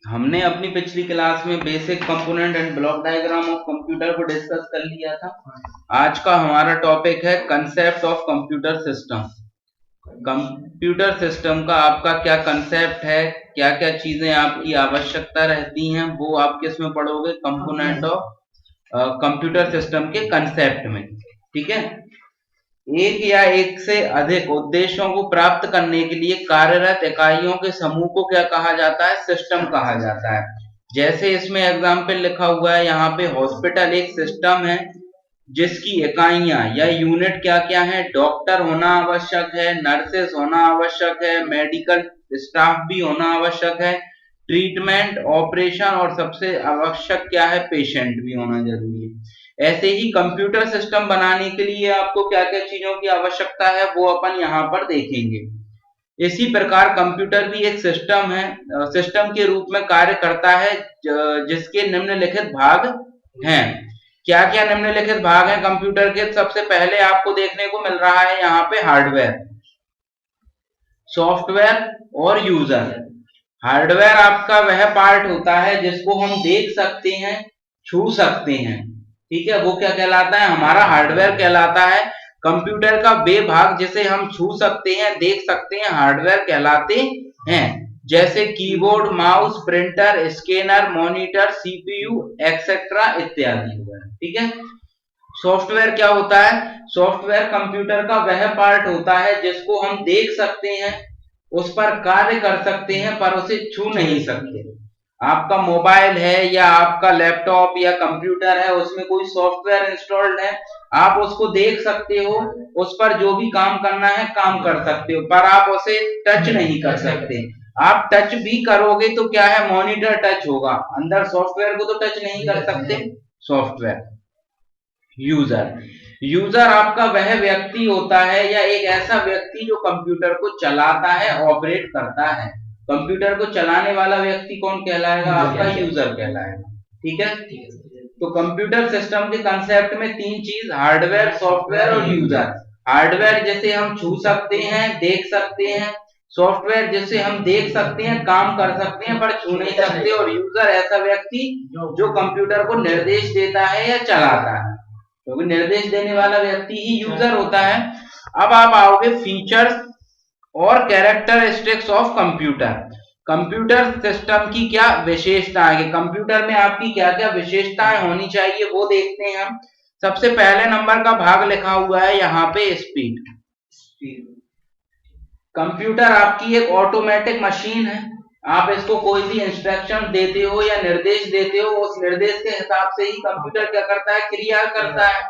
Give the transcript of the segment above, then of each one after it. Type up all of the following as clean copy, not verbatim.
हमने अपनी पिछली क्लास में basic component and block diagram of computer को डिस्कस कर लिया था। आज का हमारा टॉपिक है concept of computer system. Computer system का आपका क्या कंसेप्ट है, क्या क्या चीजें आपकी आवश्यकता रहती हैं, वो आप किस में पढ़ोगे, कंपोनेंट ऑफ कंप्यूटर सिस्टम के कंसेप्ट में। ठीक है। एक या एक से अधिक उद्देश्यों को प्राप्त करने के लिए कार्यरत इकाइयों के समूह को क्या कहा जाता है, सिस्टम कहा जाता है। जैसे इसमें एग्जाम्पल लिखा हुआ है, यहाँ पे हॉस्पिटल एक सिस्टम है जिसकी इकाइयां या यूनिट क्या क्या है, डॉक्टर होना आवश्यक है, नर्सेस होना आवश्यक है, मेडिकल स्टाफ भी होना आवश्यक है, ट्रीटमेंट, ऑपरेशन और सबसे आवश्यक क्या है, पेशेंट भी होना जरूरी है। ऐसे ही कंप्यूटर सिस्टम बनाने के लिए आपको क्या क्या चीजों की आवश्यकता है वो अपन यहाँ पर देखेंगे। इसी प्रकार कंप्यूटर भी एक सिस्टम है, सिस्टम के रूप में कार्य करता है जिसके निम्नलिखित भाग हैं। क्या क्या निम्नलिखित भाग हैं कंप्यूटर के? सबसे पहले आपको देखने को मिल रहा है यहाँ पे हार्डवेयर, सॉफ्टवेयर और यूजर। हार्डवेयर आपका वह पार्ट होता है जिसको हम देख सकते हैं, छू सकते हैं। ठीक है, वो क्या कहलाता है, हमारा हार्डवेयर कहलाता है। कंप्यूटर का वे भाग जिसे हम छू सकते हैं, देख सकते हैं, हार्डवेयर कहलाते हैं। जैसे keyboard, mouse, printer, scanner, monitor, CPU etcetera इत्यादि हो गए। ठीक है। सॉफ्टवेयर क्या होता है? सॉफ्टवेयर कंप्यूटर का वह पार्ट होता है जिसको हम देख सकते हैं, उस पर कार्य कर सकते हैं, पर उसे छू नहीं सकते। आपका मोबाइल है या आपका लैपटॉप या कंप्यूटर है, उसमें कोई सॉफ्टवेयर इंस्टॉल्ड है, आप उसको देख सकते हो, उस पर जो भी काम करना है काम कर सकते हो, पर आप उसे टच नहीं कर सकते। आप टच भी करोगे तो क्या है, मॉनिटर टच होगा, अंदर सॉफ्टवेयर को तो टच नहीं कर सकते। सॉफ्टवेयर। यूजर, यूजर आपका वह व्यक्ति होता है या एक ऐसा व्यक्ति जो कंप्यूटर को चलाता है, ऑपरेट करता है। कंप्यूटर को चलाने वाला व्यक्ति कौन कहलाएगा? आपका यूजर कहलाएगा। ठीक है। तो कंप्यूटर सिस्टम के कंसेप्ट में तीन चीज, हार्डवेयर, सॉफ्टवेयर और यूजर। हार्डवेयर जिसे हम छू सकते हैं, देख सकते हैं, सॉफ्टवेयर जिसे हम देख सकते हैं, काम कर सकते हैं, पर छू नहीं सकते, और यूजर ऐसा व्यक्ति जो कंप्यूटर को निर्देश देता है या चलाता है, क्योंकि निर्देश देने वाला व्यक्ति ही यूजर होता है। अब आप आओगे फीचर्स और characteristics of computer. Computer system की क्या विशेषताएं है, कंप्यूटर में आपकी क्या क्या विशेषताएं होनी चाहिए वो देखते हैं हम। सबसे पहले नंबर का भाग लिखा हुआ है यहाँ पे, स्पीड। कंप्यूटर आपकी एक ऑटोमेटिक मशीन है, आप इसको कोई भी इंस्ट्रक्शन देते हो या निर्देश देते हो, उस निर्देश के हिसाब से ही कंप्यूटर क्या करता है, क्रिया करता है।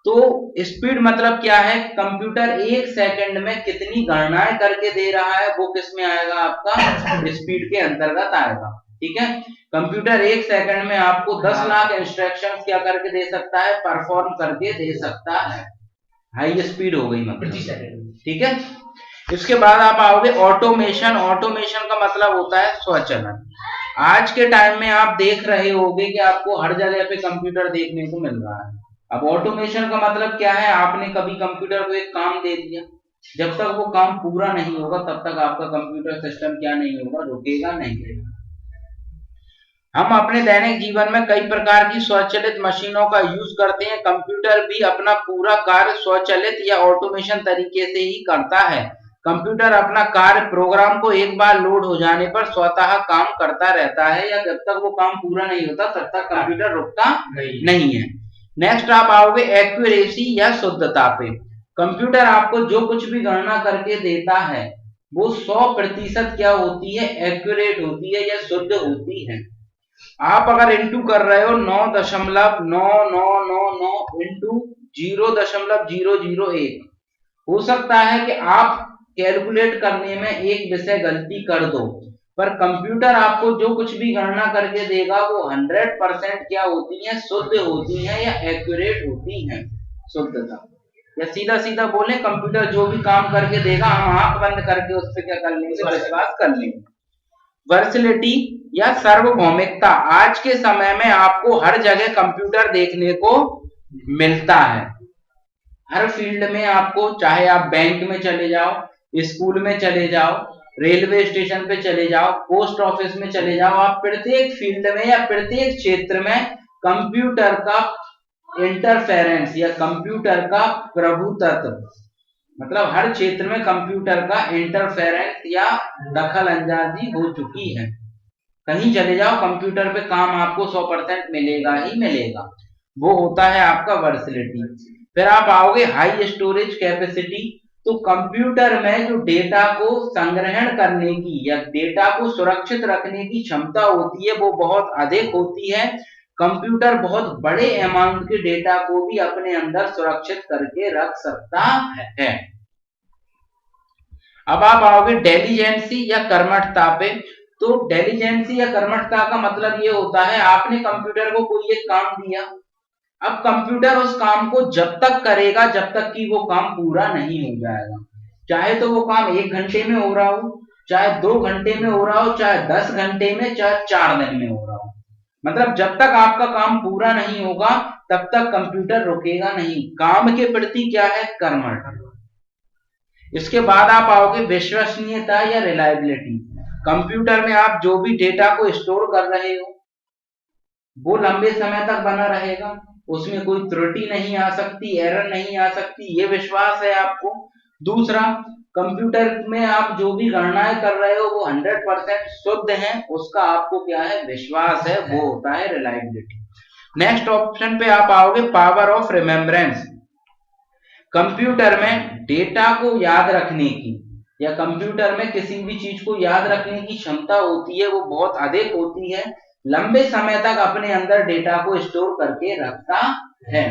तो स्पीड मतलब क्या है, कंप्यूटर एक सेकंड में कितनी गणनाएं करके दे रहा है वो किस में आएगा, आपका स्पीड के अंतर्गत आएगा। ठीक है। कंप्यूटर एक सेकंड में आपको 10 लाख इंस्ट्रक्शंस क्या करके दे सकता है, परफॉर्म करके दे सकता है। हाई स्पीड हो गई मतलब। ठीक है। इसके बाद आप आओगे ऑटोमेशन। ऑटोमेशन का मतलब होता है स्वचालन। आज के टाइम में आप देख रहे होगे कि आपको हर जगह पे कंप्यूटर देखने को मिल रहा है। अब ऑटोमेशन का मतलब क्या है, आपने कभी कंप्यूटर को एक काम दे दिया, जब तक वो काम पूरा नहीं होगा तब तक आपका कंप्यूटर सिस्टम क्या नहीं होगा, रुकेगा नहीं। हम अपने दैनिक जीवन में कई प्रकार की स्वचालित मशीनों का यूज करते हैं। कंप्यूटर भी अपना पूरा कार्य स्वचालित या ऑटोमेशन तरीके से ही करता है। कंप्यूटर अपना कार्य प्रोग्राम को एक बार लोड हो जाने पर स्वतः काम करता रहता है, या जब तक वो काम पूरा नहीं होता तब तक कंप्यूटर रुकता नहीं है। नेक्स्ट आप आओगे एक्यूरेसी या शुद्धता पे। कंप्यूटर आपको जो कुछ भी गणना करके देता है वो 100% क्या होती है, एक्यूरेट होती है या शुद्ध होती है। आप अगर इंटू कर रहे हो 9.9999 इंटू 0.001, हो सकता है कि आप कैलकुलेट करने में एक विषय गलती कर दो, पर कंप्यूटर आपको जो कुछ भी गणना करके देगा वो 100% क्या होती है, शुद्ध होती है या एक्यूरेट होती है। शुद्धता, या सीधा सीधा बोले, कंप्यूटर जो भी काम करके देगा हम आंख बंद करके उस पर क्या कर लेंगे, विश्वास कर लेंगे। वर्सलिटी या सार्वभौमिकता, आज के समय में आपको हर जगह कंप्यूटर देखने को मिलता है। हर फील्ड में आपको, चाहे आप बैंक में चले जाओ, स्कूल में चले जाओ, रेलवे स्टेशन पे चले जाओ, पोस्ट ऑफिस में चले जाओ, आप प्रत्येक फील्ड में या प्रत्येक क्षेत्र में कंप्यूटर का इंटरफेरेंस या कंप्यूटर का प्रभुत्व, मतलब हर क्षेत्र में कंप्यूटर का इंटरफेरेंस या दखल अंदाजी हो चुकी है। कहीं चले जाओ कंप्यूटर पे काम आपको 100% मिलेगा ही मिलेगा। वो होता है आपका वर्सैटिलिटी। फिर आप आओगे हाई स्टोरेज कैपेसिटी। तो कंप्यूटर में जो डेटा को संग्रहण करने की या डेटा को सुरक्षित रखने की क्षमता होती है वो बहुत अधिक होती है। कंप्यूटर बहुत बड़े अमाउंट के डेटा को भी अपने अंदर सुरक्षित करके रख सकता है। अब आप आओगे डेलिजेंसी या कर्मठता पे। तो डेलिजेंसी या कर्मठता का मतलब ये होता है आपने कंप्यूटर को कोई एक काम दिया, अब कंप्यूटर उस काम को जब तक करेगा जब तक कि वो काम पूरा नहीं हो जाएगा। चाहे तो वो काम 1 घंटे में हो रहा हो, चाहे 2 घंटे में हो रहा हो, चाहे 10 घंटे में, चाहे 4 दिन में हो रहा हो, मतलब जब तक आपका काम पूरा नहीं होगा तब तक कंप्यूटर रुकेगा नहीं। काम के प्रति क्या है, कर्मठ। इसके बाद आप आओगे विश्वसनीयता या रिलायबिलिटी। कंप्यूटर में आप जो भी डेटा को स्टोर कर रहे हो वो लंबे समय तक बना रहेगा, उसमें कोई त्रुटि नहीं आ सकती, एरर नहीं आ सकती, ये विश्वास है आपको। दूसरा, कंप्यूटर में आप जो भी गणनाएं कर रहे हो वो 100% शुद्ध है, उसका आपको क्या है, विश्वास है, वो होता है रिलायबिलिटी। नेक्स्ट ऑप्शन पे आप आओगे पावर ऑफ रिमेम्बरेंस। कंप्यूटर में डेटा को याद रखने की या कंप्यूटर में किसी भी चीज को याद रखने की क्षमता होती है वो बहुत अधिक होती है, लंबे समय तक अपने अंदर डेटा को स्टोर करके रखता है।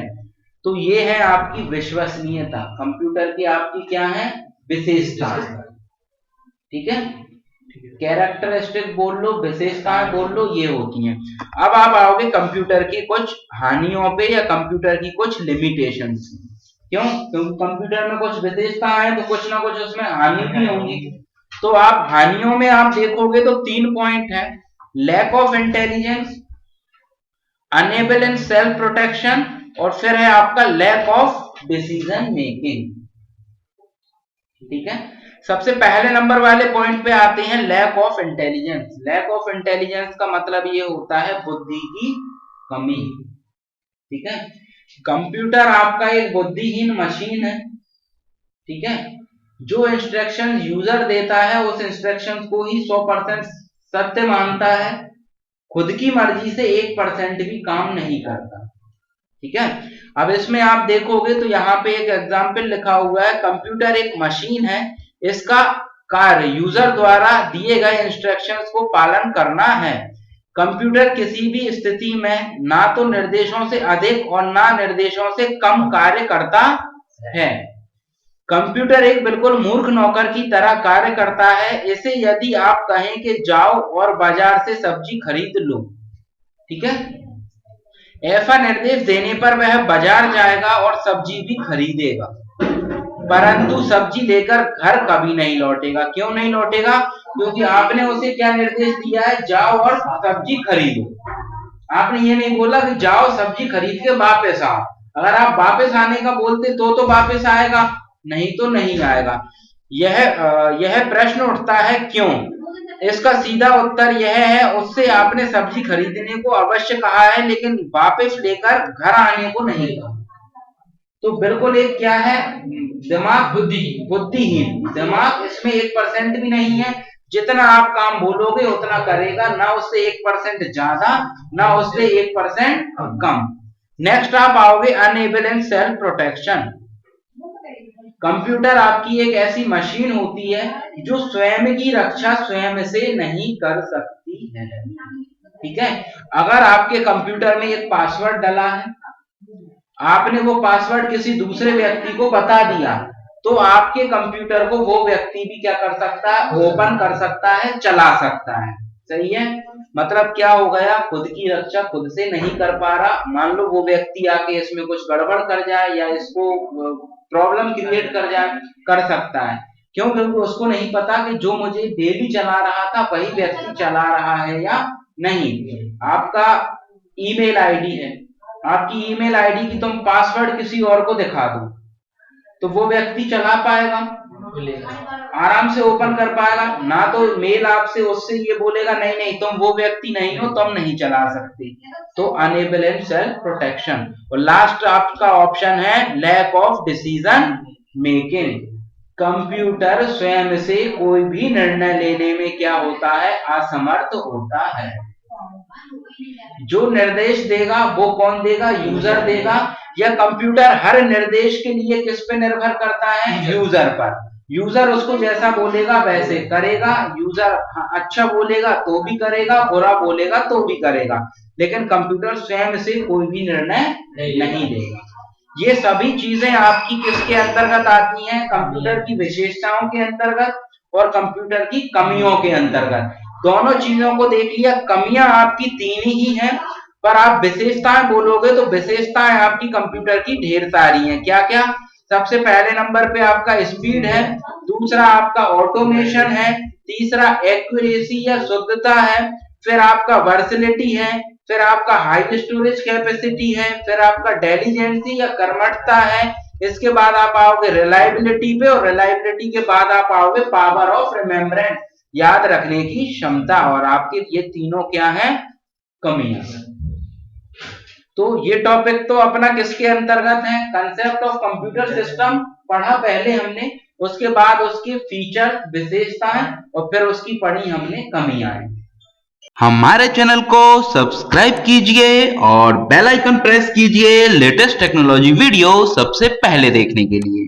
तो ये है आपकी विश्वसनीयता, कंप्यूटर की आपकी क्या है, विशेषता। ठीक है, कैरेक्टरिस्टिक बोल लो, विशेषताएं बोल लो, ये होती हैं। अब आप आओगे कंप्यूटर की कुछ हानियों पे या कंप्यूटर की कुछ लिमिटेशंस। क्यों, क्योंकि कंप्यूटर में कुछ विशेषताएं हैं तो कुछ ना कुछ उसमें हानि भी होंगी। तो आप हानियों में आप देखोगे तो 3 पॉइंट है, lack of intelligence, unable in self protection, और फिर है आपका लैक ऑफ डिसीजन मेकिंग। ठीक है, सबसे पहले नंबर वाले पॉइंट पे आते हैं lack of intelligence. Lack of intelligence का मतलब ये होता है बुद्धि की कमी। ठीक है, कंप्यूटर आपका एक बुद्धिहीन मशीन है। ठीक है, जो इंस्ट्रक्शन यूजर देता है उस इंस्ट्रक्शन को ही 100% सत्य मानता है, खुद की मर्जी से 1% भी काम नहीं करता। ठीक है, अब इसमें आप देखोगे तो यहाँ पे एक एग्जाम्पल लिखा हुआ है, कंप्यूटर एक मशीन है, इसका कार्य यूजर द्वारा दिए गए इंस्ट्रक्शंस को पालन करना है। कंप्यूटर किसी भी स्थिति में ना तो निर्देशों से अधिक और ना निर्देशों से कम कार्य करता है। कंप्यूटर एक बिल्कुल मूर्ख नौकर की तरह कार्य करता है, इसे यदि आप कहें कि जाओ और बाजार से सब्जी खरीद लो, ठीक है, ऐसा निर्देश देने पर वह बाजार जाएगा और सब्जी भी खरीदेगा, परंतु सब्जी लेकर घर कभी नहीं लौटेगा। क्यों नहीं लौटेगा, क्योंकि आपने उसे क्या निर्देश दिया है, जाओ और सब्जी खरीदो। आपने ये नहीं बोला कि जाओ सब्जी खरीद के वापस आओ। अगर आप वापस आने का बोलते तो वापस आएगा, नहीं तो नहीं आएगा। यह प्रश्न उठता है क्यों, इसका सीधा उत्तर यह है, उससे आपने सब्जी खरीदने को अवश्य कहा है लेकिन वापस लेकर घर आने को नहीं कहा। तो बिल्कुल एक क्या है, दिमाग बुद्धिहीन दिमाग, इसमें 1% भी नहीं है। जितना आप काम बोलोगे उतना करेगा, ना उससे 1% ज्यादा ना उससे 1% कम। नेक्स्ट आप आओगे unable in self protection. Computer आपकी एक ऐसी मशीन होती है जो स्वयं की रक्षा स्वयं से नहीं कर सकती है। ठीक है, अगर आपके कंप्यूटर में एक पासवर्ड डला है, आपने वो पासवर्ड किसी दूसरे व्यक्ति को बता दिया, तो आपके कंप्यूटर को वो व्यक्ति भी क्या कर सकता है, ओपन कर सकता है, चला सकता है। सही है, मतलब क्या हो गया, खुद की रक्षा खुद से नहीं कर पा रहा, मान लो वो व्यक्ति आके इसमें कुछ गड़बड़ कर जाए या इसको प्रॉब्लम क्रिएट कर जाए, कर सकता है। क्यों, क्योंकि उसको नहीं पता कि जो मुझे डेली चला रहा था वही व्यक्ति चला रहा है या नहीं। आपका ईमेल आईडी है, आपकी ईमेल आईडी की तुम पासवर्ड किसी और को दिखा दो तो वो व्यक्ति चला पाएगा, आराम से ओपन कर पाएगा ना। तो मेल आपसे उससे ये बोलेगा नहीं नहीं तुम वो व्यक्ति नहीं हो, तुम नहीं चला सकते। तो अनेबल इन सेल्फ प्रोटेक्शन। और लास्ट आपका ऑप्शन है lack of decision making. Computer स्वयं से कोई भी निर्णय लेने में क्या होता है, असमर्थ होता है। जो निर्देश देगा वो कौन देगा, यूजर देगा। या कंप्यूटर हर निर्देश के लिए किस पे निर्भर करता है, यूजर पर। यूजर उसको जैसा बोलेगा वैसे करेगा। यूजर अच्छा बोलेगा तो भी करेगा, बुरा बोलेगा तो भी करेगा, लेकिन कंप्यूटर स्वयं से कोई भी निर्णय नहीं देगा। ये सभी चीजें आपकी किसके अंतर्गत आती हैं, कंप्यूटर की विशेषताओं के अंतर्गत और कंप्यूटर की कमियों के अंतर्गत। दोनों चीजों को देख लिया। कमियां आपकी तीन ही हैं, पर आप विशेषताएं बोलोगे तो विशेषताएं आपकी कंप्यूटर की ढेर सारी हैं। क्या क्या, सबसे पहले नंबर पे आपका स्पीड है, दूसरा आपका ऑटोमेशन है, तीसरा एक्यूरेसी या शुद्धता है, फिर आपका वर्सलिटी है, फिर आपका हाई स्टोरेज कैपेसिटी है, फिर आपका डेलीजेंसी या कर्मठता है। इसके बाद आप आओगे रिलायबिलिटी पे, और रिलायबिलिटी के बाद आप आओगे पावर ऑफ रिमेम्बरेंस, याद रखने की क्षमता। और आपके ये तीनों क्या है, कमियां। तो ये टॉपिक तो अपना किसके अंतर्गत है, कंसेप्ट ऑफ कंप्यूटर सिस्टम पढ़ा पहले हमने, उसके बाद उसके फीचर विशेषताएं, और फिर उसकी पढ़ी हमने कमियां। हमारे चैनल को सब्सक्राइब कीजिए और बेल आइकन प्रेस कीजिए लेटेस्ट टेक्नोलॉजी वीडियो सबसे पहले देखने के लिए।